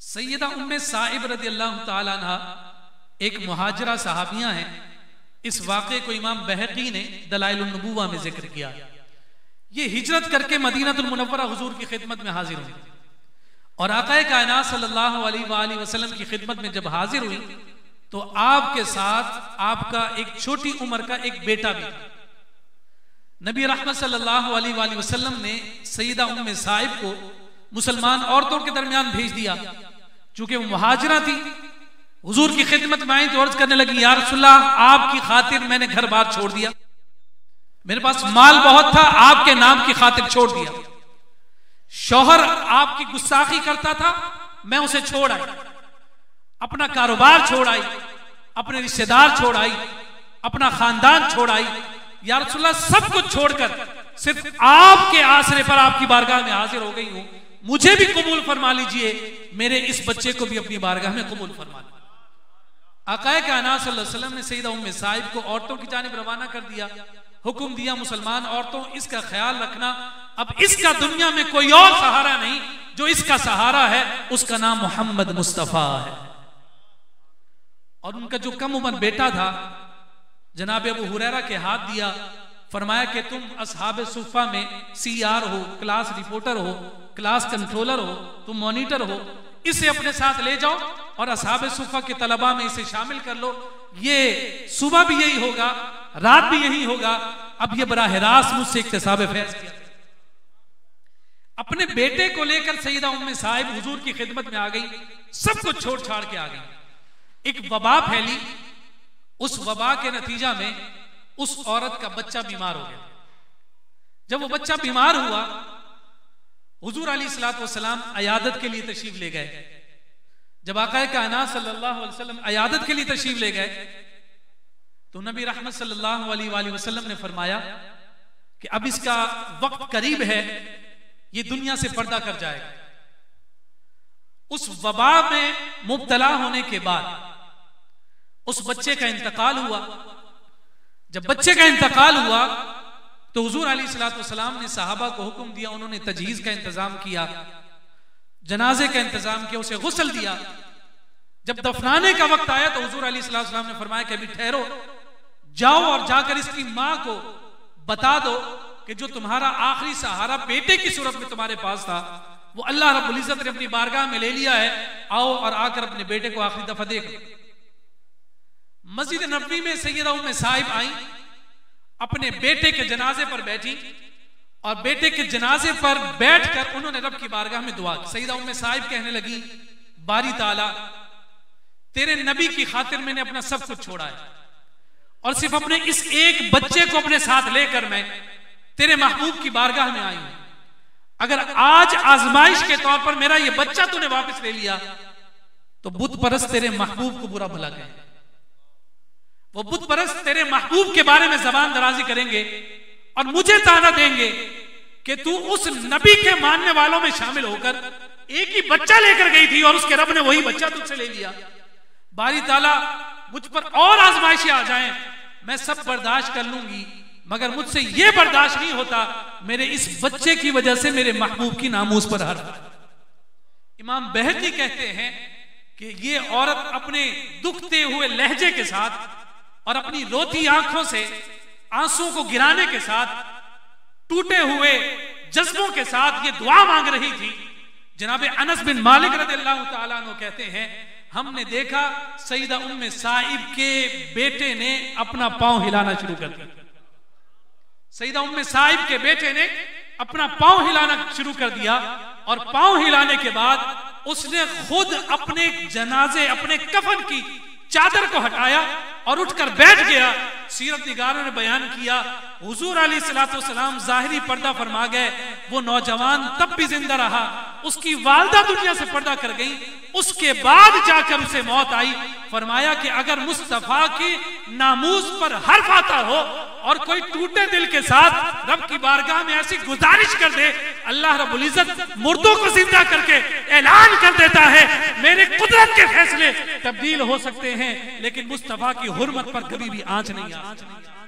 सैयदा उम्मे साइब रदियल्लाहु ताला अन्हा एक मुहाजिरा सहाबियां हैं। इस वाक़े को इमाम बहकी ने दलाइल नबुव्वा में जिक्र किया। ये हिजरत करके मदीनतुल मुनव्वरा हुजूर की खिदमत में हाजिर हुई और आक़ाए कायनात सल्लल्लाहु अलैहि वसल्लम की खिदमत में जब हाजिर हुई तो आपके साथ आपका एक छोटी उम्र का एक बेटा भी था। नबी रहमत सल्लल्लाहु अलैहि वसल्लम ने सैयदा उम्मे साइब को मुसलमान औरतों के दरमियान भेज दिया। चूंकि वो मुहाजिरा थी, हुजूर की खिदमत में आई तो अर्ज करने लगी, या रसूलल्लाह, आपकी खातिर मैंने घर बार छोड़ दिया, मेरे पास माल बहुत था, आपके नाम की खातिर छोड़ दिया। शौहर आपकी गुस्ताखी करता था, मैं उसे छोड़ आई, अपना कारोबार छोड़ आई, अपने रिश्तेदार छोड़ आई, अपना खानदान छोड़ आई, या रसूलल्लाह सब कुछ छोड़कर सिर्फ आपके आसरे पर आपकी बारगाह में हाजिर हो गई हूं, मुझे भी कबूल फरमा लीजिए, मेरे इस बच्चे को भी अपनी बारगाह में कबूल फरमा लीजिए। आक़ाए कायनात सल्लल्लाहु अलैहि वसल्लम ने सैयदा उम्मे साइब को औरतों की जानिब रवाना कर दिया। हुक्म दिया, मुसलमान औरतों, इसका ख्याल रखना, अब इसका दुनिया में कोई और सहारा नहीं, जो इसका सहारा है उसका नाम मोहम्मद मुस्तफा है। और उनका जो कम उम्र बेटा था, जनाब अबू हुरैरा के हाथ दिया, फरमाया कि तुम असहाबे सुफ़ा में CR हो, क्लास रिपोर्टर हो, क्लास कंट्रोलर हो, तुम मॉनिटर हो, इसे अपने साथ ले जाओ और असहाबे सुफ़ा के तलबा में इसे शामिल कर लो। ये सुबह भी यही होगा, रात भी यही होगा। अब ये बराह रास्त मुझसे इक्तिसाब फैज़ किया। अपने बेटे को लेकर सैयदा उम्मे साहिब हुजूर की खिदमत में आ गई, सब कुछ छोड़ छाड़ के आ गई। एक वबा फैली, उस वबा के नतीजा में उस औरत का बच्चा बीमार हो गया। जब वो बच्चा बीमार हुआ, हुजूर अलैहिस्सलातु वस्सलाम अयादत के लिए तशरीफ ले गए। जब आक़ाए कायनात सल्लल्लाहु अलैहि वसल्लम अयादत के लिए तशरीफ ले गए तो नबी रहमत सल्लल्लाहु अलैहि वसल्लम ने फरमाया कि अब इसका वक्त करीब है, ये दुनिया से पर्दा कर जाएगा। उस वबा में मुब्तला होने के बाद उस बच्चे का इंतकाल हुआ। जब बच्चे का इंतकाल हुआ तो हुजूर अलैहिस्सलातु वस्सलाम ने सहाबा को हुक्म दिया, उन्होंने तजहीज का इंतजाम किया, जनाजे का इंतजाम किया, उसे गुस्ल दिया। जब दफनाने का वक्त आया तो हुजूर अलैहिस्सलातु वस्सलाम ने फरमाया कि अभी ठहरो, जाओ और जाकर इसकी मां को बता दो कि जो तुम्हारा आखिरी सहारा बेटे की सूरत में तुम्हारे पास था, वो अल्लाह रब्बुल इज्जत ने अपनी बारगाह में ले लिया है, आओ और आकर अपने बेटे को आखिरी दफा देखो। मस्जिद नबवी में सैयदा उम्मे साहिब आई, अपने बेटे के जनाजे पर बैठी और बेटे के जनाजे पर बैठकर उन्होंने रब की बारगाह में दुआ की। सैयदा उम्मे साहिब कहने लगी, बारी ताला, तेरे नबी की खातिर मैंने अपना सब कुछ छोड़ा है और सिर्फ अपने इस एक बच्चे को अपने साथ लेकर मैं तेरे महबूब की बारगाह में आई हूं। अगर आज आजमाइश के तौर पर मेरा यह बच्चा तूने वापस ले लिया तो बुत परस्त तेरे महबूब को बुरा भला कहे, वो बुत परस्त तेरे महबूब के बारे में जबान दराजी करेंगे और मुझे ताना देंगे कि तू उस नबी के मानने वालों में शामिल होकर एक ही बच्चा लेकर गई थी और उसके रब ने वही बच्चा तुझसे ले लिया। बारी ताला, मुझ पर और आजमाइशें आ जाएं, मैं सब बर्दाश्त कर लूंगी, मगर मुझसे यह बर्दाश्त नहीं होता मेरे इस बच्चे की वजह से मेरे महबूब की नामूस पर हर्फ। इमाम बहकी कहते हैं कि ये औरत अपने दुखते हुए लहजे के साथ और अपनी रोती आंखों से आंसुओं को गिराने के साथ, टूटे हुए जज्बों के साथ ये दुआ मांग रही थी। जनाब अनस बिन मालिक रज़ियल्लाहु ताला अन्हु कहते हैं, हमने देखा सैयदा उम्मे साइब के बेटे ने अपना पांव हिलाना शुरू कर दिया। सैयदा उम्मे साइब के बेटे ने अपना पांव हिलाना शुरू कर दिया और पांव हिलाने के बाद उसने खुद अपने जनाजे, अपने कफन की चादर को हटाया और उठकर बैठ गया। सीरत निगारों ने बयान किया, हुजूर अलैहिस्सलातु वस्सलाम जाहिरी पर्दा फरमा गए, वो नौजवान तब भी जिंदा रहा, उसकी वालदा दुनिया से पर्दा कर गई, उसके बाद जाकर उसे मौत आई। फरमाया कि अगर मुस्तफा की नामूस पर हर्फ आता हो और कोई टूटे दिल के साथ रब की बारगाह में ऐसी गुजारिश कर दे, अल्लाह रब्बुल इज्जत मुर्दों को जिंदा करके ऐलान कर देता है, मेरे कुदरत के फैसले तब्दील हो सकते हैं लेकिन मुस्तफा की हुर्मत पर कभी भी आंच नहीं आ सकती।